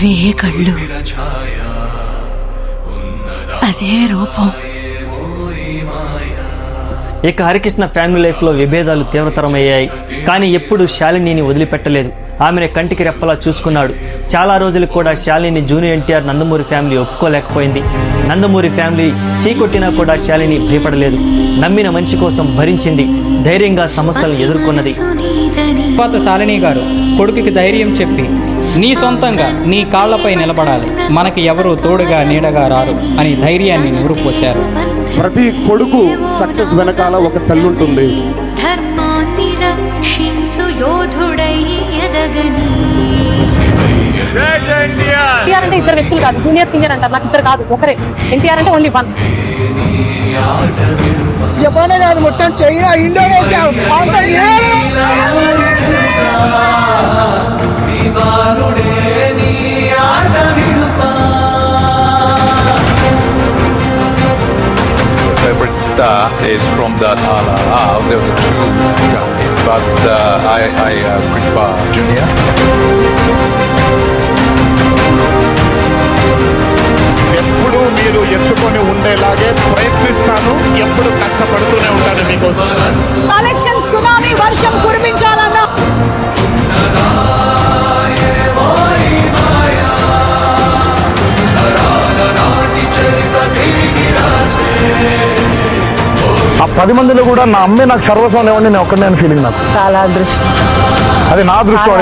అవే కళ్ళు, అదే రూపం. ఇక హరికృష్ణ ఫ్యామిలీ లైఫ్లో విభేదాలు తీవ్రతరమయ్యాయి. కానీ ఎప్పుడు శాలినిని వదిలిపెట్టలేదు. ఆమెను కంటికి రెప్పలా చూసుకున్నాడు. చాలా రోజులకు కూడా శాలిని జూనియర్ ఎన్టీఆర్ నందమూరి ఫ్యామిలీ ఒప్పుకోలేకపోయింది. నందమూరి ఫ్యామిలీ చీకొట్టినా కూడా శాలిని భయపడలేదు. నమ్మిన మనిషి కోసం భరించింది. ధైర్యంగా సమస్యలను ఎదుర్కొన్నది. తర్వాత శాలిని గారు కొడుకుకి ధైర్యం చెప్పి, నీ సొంతంగా నీ కాళ్లపై నిలబడాలి, మనకి ఎవరు తోడుగా నీడగా రారు అని ధైర్యాన్ని నివృపోశారు. ప్రతి కొడుకు సక్సెస్ వెనకాల ఒక తల్లి ఉంటుంది. ఎన్టీఆర్ అంటే ఇద్దరు వ్యక్తులు కాదు, జూనియర్ సీనియర్ అంటారు. నాకు ఇద్దరు కాదు, ఒకరే. ఎన్టీఆర్ అంటే ఓన్లీ వన్. జపానే కాదు, మొత్తం China, Indonesia, favorite star is from the house. There was two guys, but I prefer Junior. ఎప్పుడు మీరు ఎత్తుకొని ఉండేలాగే ప్రయత్నిస్తాను. ఎప్పుడు కష్టపడుతూనే ఉంటాను మీకోసం. కలెక్షన్ సునామీ వర్షం కురిపించాలన్నా ఆ 10 మందిలో కూడా నా అమ్మే నాకు సర్వస్వం లేవండి, నేను ఒక్కడే ఫీలింగ్. నాకు చాలా అదృష్టం. అది నా దృష్టిలో.